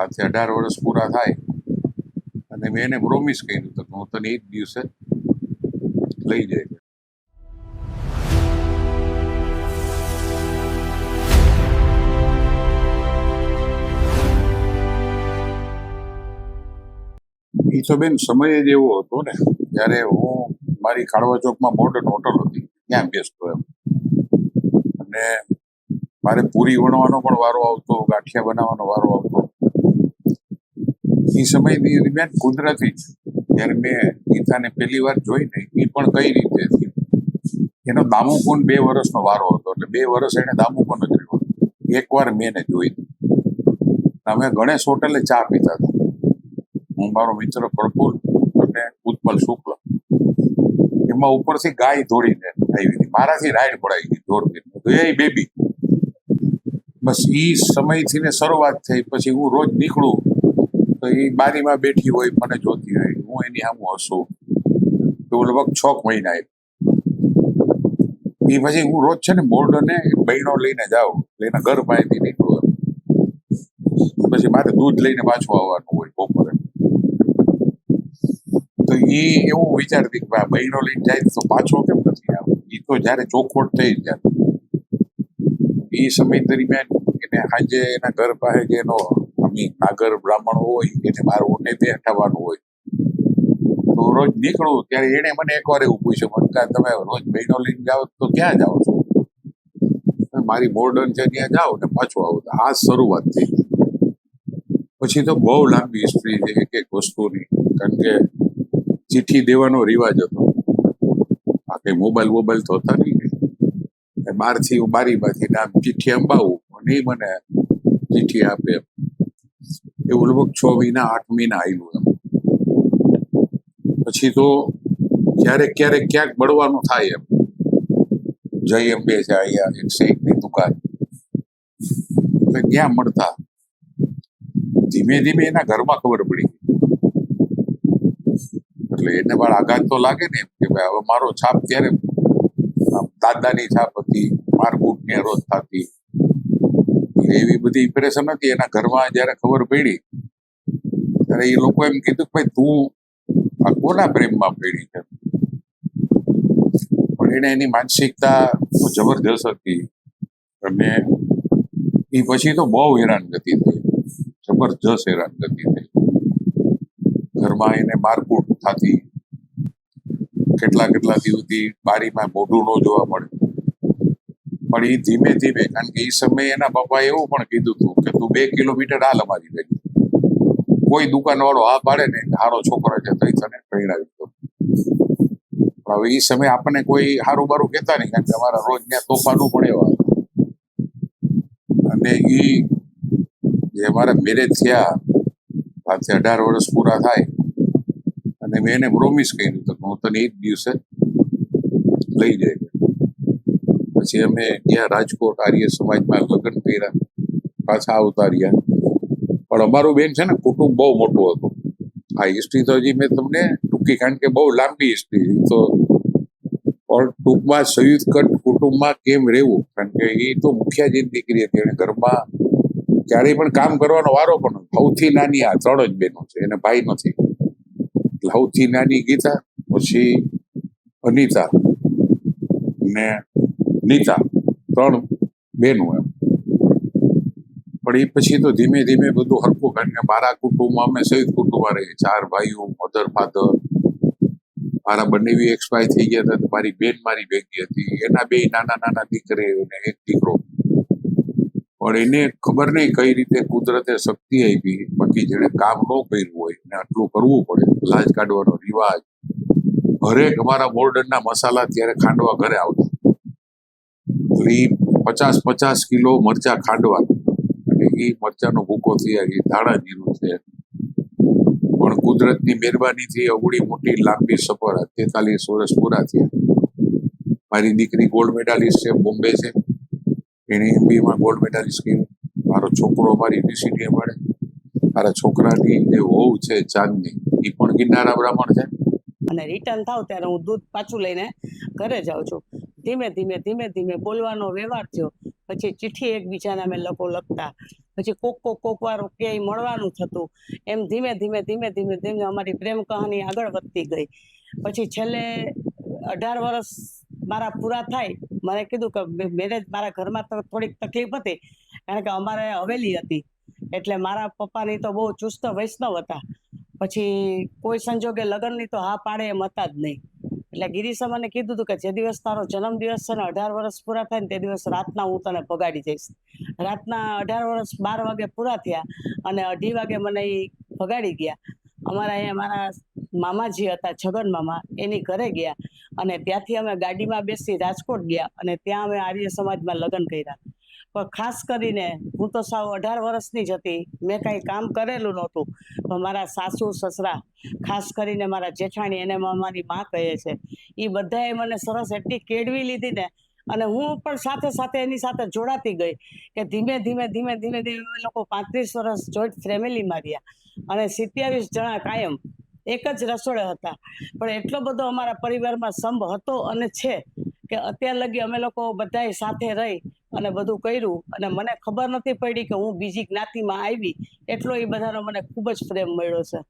આજથી 18 વર્ષ પૂરા થાય અને મેં એને પ્રોમિસ કર્યું હતું કે હું તને એ જ દિવસે લઈ જઈશ. એ તો બેન સમય જ એવો હતો ને, જ્યારે હું મારી કાળવા ચોકમાં મોડર્ન હોટલ હતી ત્યાં બેસતો એમ, અને મારે પૂરી વણવાનો પણ વારો આવતો, ગાંઠિયા બનાવવાનો વારો આવતો. એ સમય દરમિયાન કુદરતી જયારે મેં ગીતાને પહેલી વાર જોઈ ને, એ પણ કઈ રીતે થયું, એનો દામુકુંડ 2 વર્ષનો વારો હતો, એટલે 2 વર્ષ એને દામુકુંડ જ રહ્યો. એકવાર મેં એને જોઈ, અમે ગણેશ હોટેલે ચા પીતા હતા, હું, મારો મિત્ર પ્રફુલ અને ઉત્પલ શુક્લ. એમાં ઉપરથી ગાય દોડીને આવી હતી, મારાથી રાઈડ પડાઈ ગઈ દોડતી, એ બેબી. બસ ઈ સમયથી ને શરૂઆત થઈ. પછી હું રોજ નીકળું તો એ બારીમાં બેઠી હોય, મને જોતી હોય, હું એની સામે હસું. તો લગભગ 6 મહિના એ પછી હું રોજ છે ને બોર્ડને બહેનો લઈને જાઉં, એના ઘર પાસેથી નીકળું. પછી મારે દૂધ લઈને પાછું આવવાનું હોય બપોરે. તો એ એવું વિચારતી કે બહેનો લઈને જાય તો પાછો કેમ નથી આવું. એ તો જયારે ચોખવટ થઈ જાય એ સમય દરમિયાન એને સાંજે એના ઘર પાસે જે એનો નાગર બ્રાહ્મણ હોય એને મારે ઓટે બેઠાવાનું હોય. તો રોજ નીકળું ત્યારે એને મને એકવાર એવું પૂછ્યું, મનકા તમે રોજ બહેનો લઈને જાઓ તો ક્યાં જાઓ છો? મારી મોર્ડન છે ત્યાં જાઓ ને પાછું આવું. આ શરૂઆત થઈ. પછી તો બહુ લાંબી હિસ્ટ્રી છે એક એક વસ્તુની, કારણ કે ચિઠ્ઠી દેવાનો રિવાજ હતો. આ કઈ મોબાઈલ તો હતા નહીં. બહારથી હું બારીમાંથી આમ ચિઠ્ઠી અંબાવું અને એ મને ચિઠ્ઠી આપે. એવું લગભગ 6 મહિના 8 મહિના આવેલું એમ. પછી તો ક્યારેક ક્યાંક મળવાનું થાય એમ. જય અંબે છે અહીંયા એક શેખની દુકાન, ત્યાં મળતા. ધીમે ધીમે એના ઘરમાં ખબર પડી, એટલે એને પણ આઘાત તો લાગે ને કે ભાઈ હવે મારો છાપ ત્યારે દાદાની છાપ હતી, મારકુટની રોજ થતી, એવી બધી ઇમ્પ્રેશન હતી. એના ઘરમાં જયારે ખબર પડી ત્યારે એ લોકો એમ કીધું કે ભાઈ તું આ કોના પ્રેમમાં પડી છે. પણ એને એની માનસિકતા જબરજસ્ત હતી, અને એ પછી તો બહુ હેરાનગતિ થઈ, જબરજસ્ત હેરાનગતિ થઈ. ઘરમાં એને મારકૂટ થતી, કેટલા દિવસથી બારીમાં મોઢું ન જોવા મળે. પણ એ ધીમે ધીમે, કારણ કે એ સમયે એના પપ્પાએ એવું પણ કીધું હતું કે તું 2 કિલોમીટર હાલ અમારી ભેગી. કોઈ દુકાન વાળો હા પાડે ને સારો છોકરો છે તો તને પ્રેરણાવી દો. હવે એ સમયે આપણને કોઈ સારું બારું કહેતા નહીં, કારણ કે અમારા રોજ ત્યાં તોફાનું પણ એવા. અને એ જે અમારા મેરેજ થયા, આજથી 18 વર્ષ પૂરા થાય, અને મેં એને પ્રોમિસ કર્યું હતું કે હું તને એ જ દિવસે લઈ જઈશ. પછી અમે ગયા રાજકોટ, આર્ય સમાજમાં લગ્ન કર્યા, પાછા આવતા રહ્યા. પણ અમારું બેન છે ને કુટુંબ બહુ મોટું હતું. આ હિસ્ટ્રી તો હજી મેં તમને ટૂંકી, કારણ કે બહુ લાંબી હિસ્ટ્રી તો, પણ ટૂંકમાં સંયુક્ત કુટુંબમાં કેમ રહેવું, કારણ કે એ તો મુખિયાજીની દીકરી હતી. એને ઘરમાં ક્યારેય પણ કામ કરવાનો વારો પણ સૌથી નાની આ 3 જ બહેનો છે, એને ભાઈ નથી. સૌથી નાની ગીતા, પછી અનિતા ને નીતા, 3 બહેનો એમ. પણ એ પછી તો ધીમે ધીમે બધું હરખું, કારણ કે મારા કુટુંબમાં અમે સંયુક્ત કુટુંબમાં રહીએ, 4 ભાઈઓ, મધર ફાધર. મારા બંને એક્સપાયર થઈ ગયા હતા. મારી બેન મારી ભેગી હતી, એના 2 નાના દીકરીઓ અને 1 દીકરો. પણ એને ખબર નહીં કઈ રીતે કુદરતે શક્તિ આપી, બાકી જેને કામ ન કર્યું હોય ને આટલું કરવું પડે, લાજ કાઢવાનો રિવાજ. હરેક અમારા મોર્ડનના મસાલા ત્યારે ખાંડવા ઘરે આવતા, એટલે 50 કિલો મરચા ખાંડવા, અને એ મરચાનો ભૂકો થયા, એ ધાણા જીરું છે. પણ કુદરતની મહેરબાનીથી અવળી મોટી લાંબી સફર, 43 વર્ષ પૂરા થયા. મારી દીકરી ગોલ્ડ મેડાલિસ્ટ છે, બોમ્બે છે, એને MBA ગોલ્ડ મેડાલિસ્ટ કર્યું. મારો છોકરો મારી યુનિવર્સિટીએ ભણે. મારા છોકરાની જે વહુ છે ચાંદની, એ પણ ગિરનારા બ્રાહ્મણ છે. અને રિટર્ન થાવ ત્યારે હું દૂધ પાછું લઈને ઘરે જાઉં છું. ધીમે ધીમે બોલવાનો વ્યવહાર થયો. પછી ચિઠ્ઠી એકબીજાને અમે લોકો લખતા. પછી કોક વાર ક્યાંય મળવાનું થતું. એમ ધીમે ધીમે ધીમે ધીમે ધીમે અમારી પ્રેમ કહાની આગળ વધતી ગઈ. પછી છેલ્લે 18 વર્ષ મારા પૂરા થાય, મને કીધું કે મેરેજ, મારા ઘરમાં તો થોડીક તકલીફ હતી, કારણ કે અમારે હવેલી હતી, એટલે મારા પપ્પાની તો બહુ ચુસ્ત વૈષ્ણવ હતા. પછી કોઈ સંજોગે લગ્નની તો હા પાડે એમ હતા જ નહીં. એટલે ગિરીશે મને કીધું હતું કે જે દિવસ તારો જન્મદિવસ છે ને 18 વર્ષ પૂરા થાય ને તે દિવસ રાતના હું તને ભગાડી જઈશ. રાતના 18 વર્ષ 12 વાગે પૂરા થયા અને 2:30 વાગે મને એ ભગાડી ગયા. અમારા અહીંયા મારા મામાજી હતા, છગન મામા, એની ઘરે ગયા અને ત્યાંથી અમે ગાડીમાં બેસી રાજકોટ ગયા અને ત્યાં અમે આર્ય સમાજમાં લગ્ન કર્યા. પણ ખાસ કરીને હું તો સાવ 18 વર્ષની જ હતી, મેં કાંઈ કામ કરેલું નહોતું, પણ મારા સાસુ સસરા, ખાસ કરીને મારા જેઠાણી, એને મારી માં કહે છે, એ બધાએ મને સરસ એટલી કેળવી લીધી ને, અને હું પણ સાથે સાથે એની સાથે જોડાતી ગઈ કે ધીમે ધીમે ધીમે ધીમે ધીમે અમે લોકો 35 વર્ષ જોઈન્ટ ફેમિલીમાં રહ્યા અને 27 જણા કાયમ એક જ રસોડે હતા. પણ એટલો બધો અમારા પરિવારમાં સંભ હતો અને છે કે અત્યાર લગી અમે લોકો બધાએ સાથે રહી અને બધું કર્યું, અને મને ખબર નથી પડી કે હું બીજી જ્ઞાતિમાં આવી, એટલો એ બધાનો મને ખૂબ જ પ્રેમ મળ્યો છે.